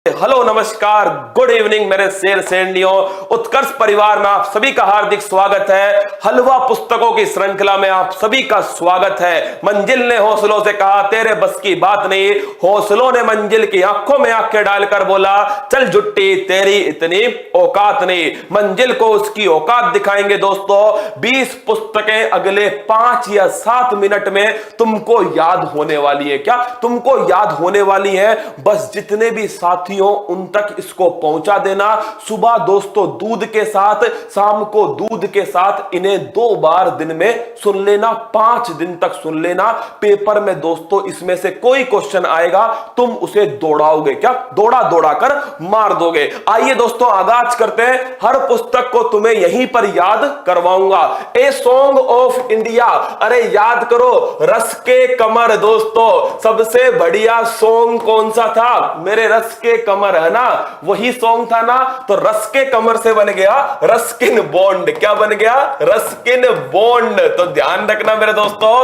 Hello नमस्कार good evening मेरे शेर शेरनियों। उत्कर्ष परिवार में आप सभी का हार्दिक स्वागत है। हलवा पुस्तकों की श्रृंखला में आप सभी का स्वागत है। मंजिल ने हौसलों से कहा तेरे बस की बात नहीं, हौसलों ने मंजिल की आंखों में आंखें डालकर बोला चल जुट्टी तेरी इतनी औकात नहीं। मंजिल को उसकी औकात दिखाएंगे दोस्तों। 20 पुस्तकें अगले 5 या 7 मिनट में तुमको याद होने वाली है। क्या तुमको याद होने वाली है? बस जितने भी साथियों उन तक इसको पहुंचा देना। सुबह दोस्तों दूध के साथ, शाम को दूध के साथ, इन्हें 2 बार दिन में सुन लेना, 5 दिन तक सुन लेना। पेपर में दोस्तों इसमें से कोई क्वेश्चन आएगा तुम उसे दौड़ाओगे, क्या दौड़ा दौड़ा कर मार दोगे। आइए दोस्तों आगाज करते हैं। हर पुस्तक को तुम्हें यहीं पर याद करवाऊंगा। ए सॉन्ग ऑफ इंडिया, अरे याद करो रस के कमर। दोस्तों सबसे बढ़िया सॉन्ग कौन सा था? मेरे रस के कमर, है ना, वही सॉन्ग था ना। तो रस के कमर से बन गया रस्किन बॉन्ड। क्या बन गया? Ruskin bond. तो ध्यान रखना मेरे दोस्तों,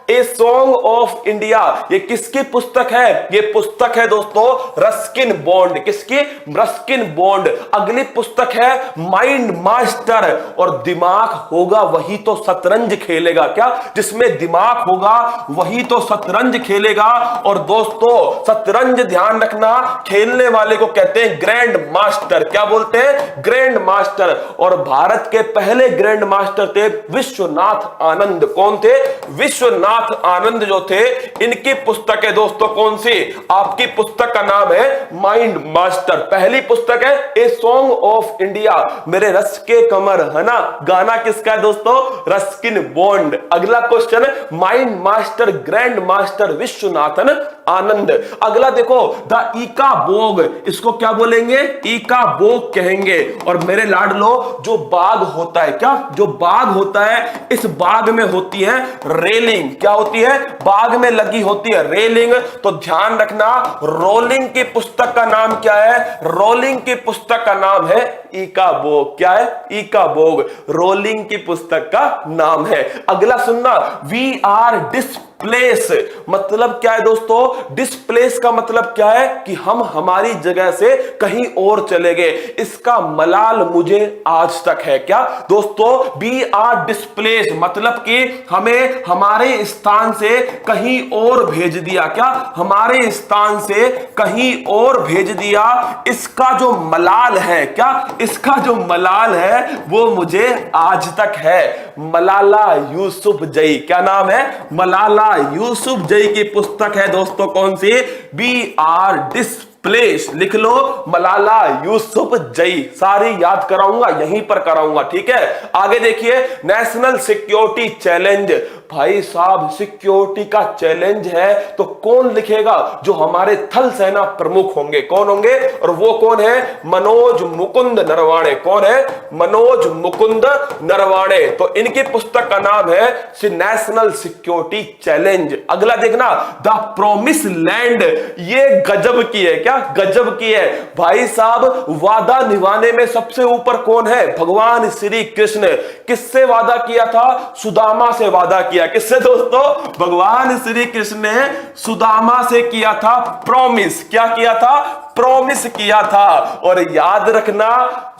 ए सॉन्ग ऑफ इंडिया ये किसकी पुस्तक है? ये पुस्तक है दोस्तों रस्किन बॉन्ड। किसकी? Ruskin bond. अगली पुस्तक है माइंड मास्टर। और दिमाग होगा वही तो शतरंज खेलेगा। क्या? जिसमें दिमाग होगा वही तो शतरंज खेलेगा। और दोस्तों शतरंज ध्यान रखना, खेलने वाले को कहते हैं ग्रैंड मास्टर। क्या बोलते हैं? Grand master. और भारत के पहले ग्रैंड मास्टर थे विश्वनाथ आनंद। कौन थे? विश्वनाथ आनंद जो थे। इनकी पुस्तक है दोस्तों कौन सी? आपकी पुस्तक का नाम है माइंड मास्टर। पहली पुस्तक है ए सॉन्ग ऑफ इंडिया, मेरे रस के कमर, है ना। गाना किसका है दोस्तों? Ruskin Bond. अगला क्वेश्चन है mind master grand master Viswanathan Anand. अगला देखो द ईका बोग, इसको क्या बोलेंगे? ईका बोग कहेंगे। और मेरे लाडलो जो बाग होता है, क्या जो बाग होता है, इस बाग में होती है रेलिंग। क्या होती है? बाग में लगी होती है रेलिंग। तो ध्यान रखना रोलिंग की पुस्तक का नाम क्या है? रोलिंग की पुस्तक का नाम है ईका बोग। क्या है? ईका बोग रोलिंग की पुस्तक का नाम है। अगला सुनना, वी आर डिस्प्लेस मतलब क्या है दोस्तों? डिस्प्लेस का मतलब क्या है? कि हम हमारी जगह से कहीं और चले गए। इसका मलाल मुझे आज तक है। क्या दोस्तों? वी आर डिस्प्लेस मतलब कि हमें हमारे स्थान से कहीं और भेज दिया। क्या? हमारे स्थान से कहीं और भेज दिया। इसका जो मलाल है, क्या इसका जो मलाल है वो मुझे आज तक है। मलाला यूसुफजई। क्या नाम है? मलाला यूसुफजई की पुस्तक है दोस्तों कौन सी? We are displace. लिख लो मलाला यूसुफजई। सारी याद कराऊंगा, यहीं पर कराऊंगा, ठीक है। आगे देखिए नेशनल सिक्योरिटी चैलेंज। भाई साहब सिक्योरिटी का चैलेंज है तो कौन लिखेगा? जो हमारे थल सेना प्रमुख होंगे। कौन होंगे? और वो कौन है? मनोज मुकुंद नरवाणे। कौन है? मनोज मुकुंद नरवाणे। तो इनकी पुस्तक का नाम है नेशनल सिक्योरिटी चैलेंज। अगला देखना द प्रोमिस लैंड। ये गजब की है। क्या गजब की है? भाई साहब वादा निभाने में सबसे ऊपर कौन है? भगवान श्री कृष्ण। किससे वादा किया था? सुदामा से वादा किया। किससे दोस्तों? भगवान श्री कृष्ण ने सुदामा से किया था प्रॉमिस। क्या किया था? प्रॉमिस किया था। और याद रखना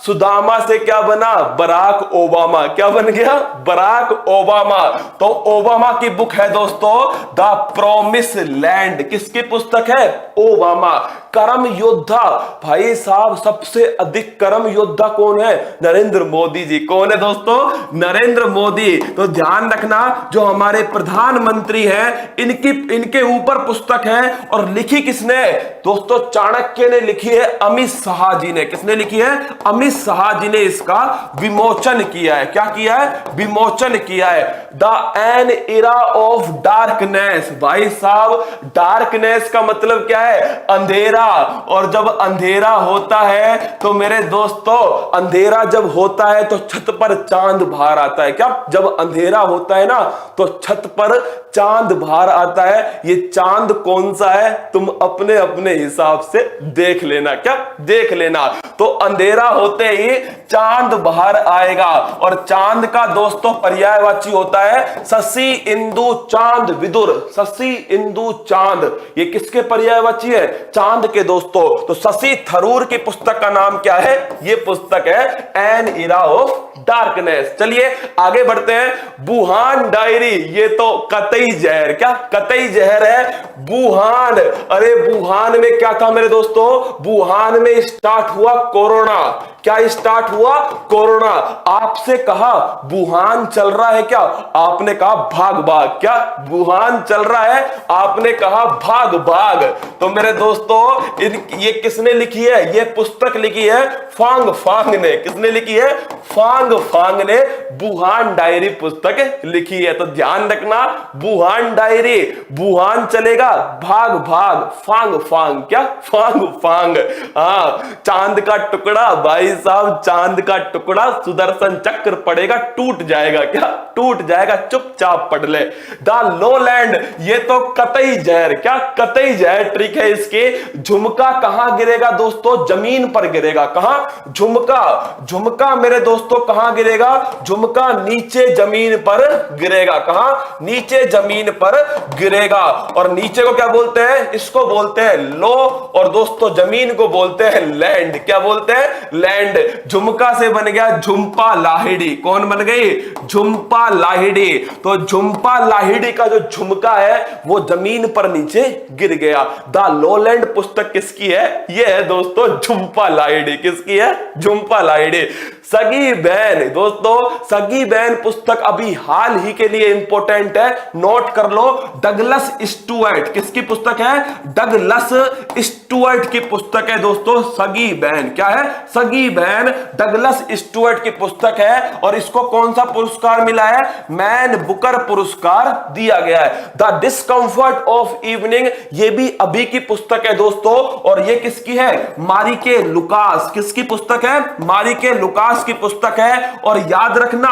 सुदामा से क्या बना? Barack Obama. क्या बन गया? Barack Obama. तो ओबामा की बुक है दोस्तों द प्रॉमिस लैंड। किसकी पुस्तक है? ओबामा। कर्म योद्धा, भाई साहब सबसे अधिक कर्म योद्धा कौन है? नरेंद्र मोदी जी। कौन है दोस्तों? नरेंद्र मोदी। तो ध्यान रखना जो हमारे प्रधानमंत्री हैं इनके ऊपर पुस्तक है। और लिखी किसने? दोस्तों चाणक्य ने लिखी है, अमित शाह जी ने। किसने लिखी है? अमित शाह जी ने इसका विमोचन किया है। क्या किया है? विमोचन किया है। The an era of darkness. भाई साहब डार्कनेस का मतलब क्या है? अंधेरा। और जब अंधेरा होता है तो मेरे दोस्तों अंधेरा जब होता है तो छत पर चांद बाहर आता है। क्या? जब अंधेरा होता है ना तो छत पर चांद बाहर आता है। ये चांद कौन सा है तुम अपने अपने हिसाब से देख लेना, क्या देख लेना। तो अंधेरा होते ही चांद बाहर आएगा और चांद का दोस्तों पर्यायवाची होता है शशि इंदु चांद विदुर। शशि इंदु चांद ये किसके पर्यायवाची है? चांद के दोस्तों। तो शशि थरूर की पुस्तक का नाम क्या है? ये पुस्तक है एन इरा ऑफ डार्कनेस। चलिए आगे बढ़ते हैं। वुहान डायरी, ये तो कतई जहर, क्या कतई जहर है वुहान। अरे वुहान में क्या था मेरे दोस्तों? वुहान में स्टार्ट हुआ कोरोना। क्या स्टार्ट हुआ? कोरोना। आपसे कहा वुहान चल रहा है क्या? आपने कहा भाग भाग। क्या वुहान चल रहा है? आपने कहा भाग भाग। तो मेरे दोस्तों ये किसने लिखी है? ये पुस्तक लिखी है फांग फांग ने। किसने लिखी है? फांग फांग ने वुहान डायरी पुस्तक लिखी है। तो ध्यान रखना, वुहान डायरी, वुहान चलेगा भाग भाग, फांग फांग। क्या फांग फांग। हाँ, चांद का टुकड़ा भाई साहब, चांद का टुकड़ा सुदर्शन चक्र पड़ेगा टूट जाएगा। क्या टूट जाएगा? चुपचाप पढ़ ले। द लोलैंड, ये तो कतई जहर, क्या कतई जहर ट्रिक है इसके। झुमका कहां गिरेगा दोस्तों? जमीन पर गिरेगा। कहां? झुमका, झुमका मेरे दोस्तों कहां गिरेगा? झुमका नीचे जमीन पर गिरेगा। कहां? नीचे जमीन पर गिरेगा। और नीचे को क्या बोलते हैं? इसको बोलते हैं लो, और दोस्तों जमीन को बोलते हैं लैंड। क्या बोलते हैं? लैंड। झुमका से बन गया झुंपा लाहिड़ी। कौन बन गई? झुंपा लाहिड़ी। तो झुंपा लाहिड़ी का जो झुमका है वो जमीन पर नीचे गिर गया। द लोलैंड पुस्तक किसकी है? ये है दोस्तों झुंपा लाहिड़ी। किसकी है? झुंपा लाहिड़ी। सगी बहन, दोस्तों सगी बहन पुस्तक अभी हाल ही के लिए इंपॉर्टेंट है, नोट कर लो। डगलस स्टुअर्ट, किसकी पुस्तक है? डगलस स्टुअर्ट की पुस्तक है दोस्तों सगी बहन। क्या है? सगी बहन डगलस स्टुअर्ट की पुस्तक है। और इसको कौन सा पुरस्कार मिला है? मैन बुकर पुरस्कार दिया गया है। द डिस्कंफर्ट ऑफ इवनिंग, ये भी अभी की पुस्तक है दोस्तों। और ये किसकी है? मारिके लुकास। किसकी पुस्तक है? मारिके लुकास की पुस्तक है। और याद रखना,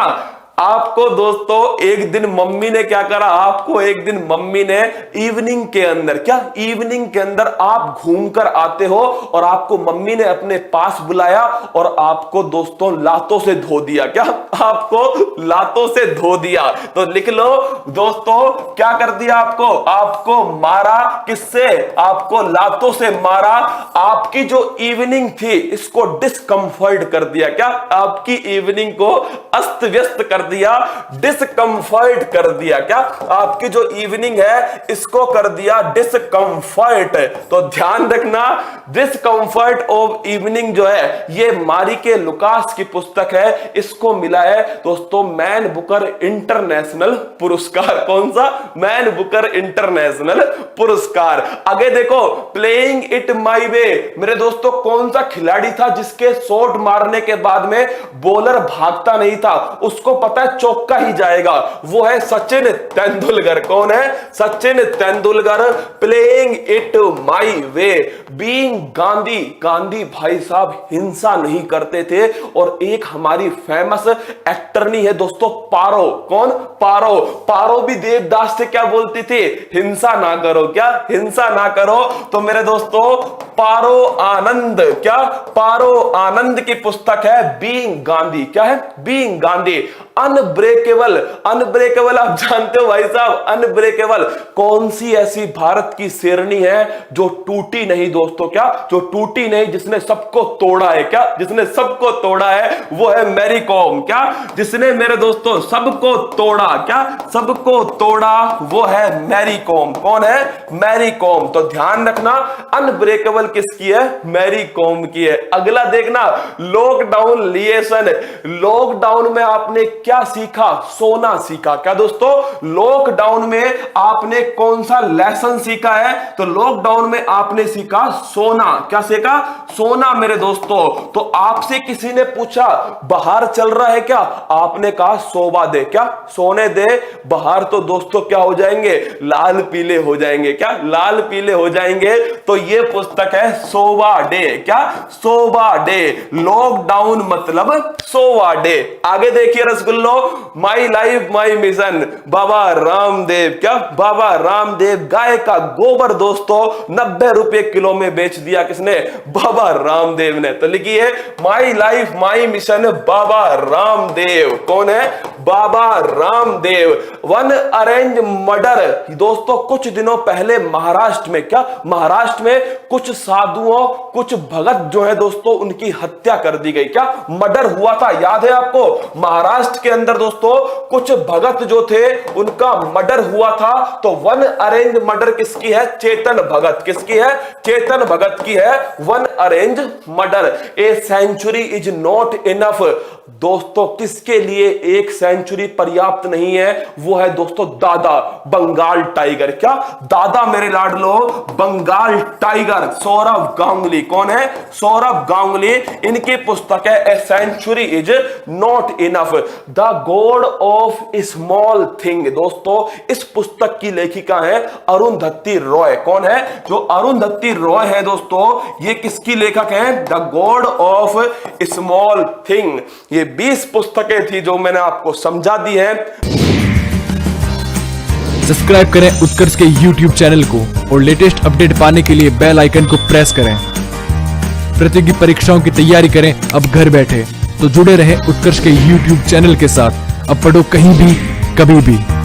आपको दोस्तों एक दिन मम्मी ने क्या करा? आपको एक दिन मम्मी ने इवनिंग के अंदर, क्या इवनिंग के अंदर आप घूमकर आते हो और आपको मम्मी ने अपने पास बुलाया और आपको दोस्तों लातों से धो दिया। क्या आपको लातों से धो दिया? तो लिख लो दोस्तों, क्या कर दिया आपको? आपको मारा। किससे? आपको लातों से मारा। आपकी जो इवनिंग थी इसको डिस्कंफर्ट कर दिया। क्या आपकी इवनिंग को अस्त व्यस्त कर दिया, डिस्कंफर्ट कर दिया। क्या आपकी जो इवनिंग है इसको कर दिया डिस्कंफर्ट। तो ध्यान रखना, डिस्कंफर्ट ऑफ इवनिंग जो है ये मारिके लुकास की पुस्तक है। इसको मिला है दोस्तों मैन बुकर इंटरनेशनल पुरस्कार। कौन सा? मैन बुकर इंटरनेशनल पुरस्कार। आगे देखो, प्लेइंग इट माई वे, मेरे दोस्तों कौन सा खिलाड़ी था जिसके शॉट मारने के बाद में बॉलर भागता नहीं था? उसको पता है चौका ही जाएगा। वो है सचिन तेंदुलकर। कौन है? Sachin Tendulkar. Playing it my way, being Gandhi, Gandhi भाई साहब हिंसा नहीं करते थे। और एक हमारी फेमस एक्टरनी है दोस्तों पारो। कौन? पारो। पारो भी देवदास से क्या बोलती थी? हिंसा ना करो। क्या? हिंसा ना करो। तो मेरे दोस्तों पारो आनंद, क्या पारो आनंद की पुस्तक है बीइंग गांधी। क्या है? बीइंग गांधी। अनब्रेकेबल, अनब्रेकेबल आप जानते हो भाई साहब, अनब्रेकेबल कौन सी ऐसी भारत की शेरनी है जो टूटी नहीं दोस्तों? क्या जो टूटी नहीं, जिसने सबको तोड़ा है? क्या जिसने सबको तोड़ा है वो है मैरी कॉम। क्या जिसने मेरे दोस्तों सबको तोड़ा, क्या सबको तोड़ा, वो है मैरी कॉम। कौन है? मैरी कॉम। तो ध्यान रखना, अनब्रेकेबल किसकी है? मैरी कॉम की है। अगला देखना, लॉकडाउन लिएशन। लॉकडाउन में आपने क्या सीखा? सोना सीखा। क्या दोस्तों? लॉकडाउन में आपने कौन सा लेसन सीखा है? तो लॉकडाउन में आपने सीखा सोना। क्या सीखा? सोना मेरे दोस्तों। तो आपसे किसी ने पूछा बाहर चल रहा है क्या? आपने कहा सोवा दे। क्या? सोने दे। बाहर तो दोस्तों क्या हो जाएंगे? लाल पीले हो जाएंगे। क्या? लाल पीले हो जाएंगे। तो ये पुस्तक है सोवा डे। क्या? सोवा डे। लॉकडाउन मतलब सोवा डे। आगे देखिए रसगुल्ला लो, my life my mission, Baba Ramdev. क्या बाबा रामदेव, गाय का गोबर दोस्तों 90 रुपए किलो में बेच दिया, किसने? बाबा रामदेव ने। तो लिखिए my life my mission, Baba Ramdev. कौन है? Baba Ramdev. One arrange murder दोस्तों, कुछ दिनों पहले महाराष्ट्र में, क्या महाराष्ट्र में कुछ साधुओं, कुछ भगत जो है दोस्तों, उनकी हत्या कर दी गई। क्या मर्डर हुआ था, याद है आपको? महाराष्ट्र के अंदर दोस्तों कुछ भगत जो थे उनका मर्डर हुआ था। तो वन अरेंज मर्डर किसकी है? चेतन भगत। किसकी है? चेतन भगत की है one arrange murder. A century is not enough दोस्तों, किसके लिए एक सेंचुरी पर्याप्त नहीं है? वो है दोस्तों दादा बंगाल टाइगर। क्या दादा मेरे लाडलो बंगाल टाइगर, सौरभ गांगुली। कौन है? सौरभ गांगुली। इनकी पुस्तक है a century is not enough, the god of small thing. दोस्तों इस पुस्तक की लेखिका है अरुंधति रॉय। कौन है? जो अरुंधति रॉय है दोस्तों, ये किसकी लेखक है? The god of small thing. ये 20 पुस्तकें थी जो मैंने आपको समझा दी है। सब्सक्राइब करें उत्कर्ष के YouTube चैनल को और लेटेस्ट अपडेट पाने के लिए बेल आइकन को प्रेस करें। प्रतियोगी परीक्षाओं की तैयारी करें अब घर बैठे। तो जुड़े रहें उत्कर्ष के YouTube चैनल के साथ। अब पढ़ो कहीं भी कभी भी।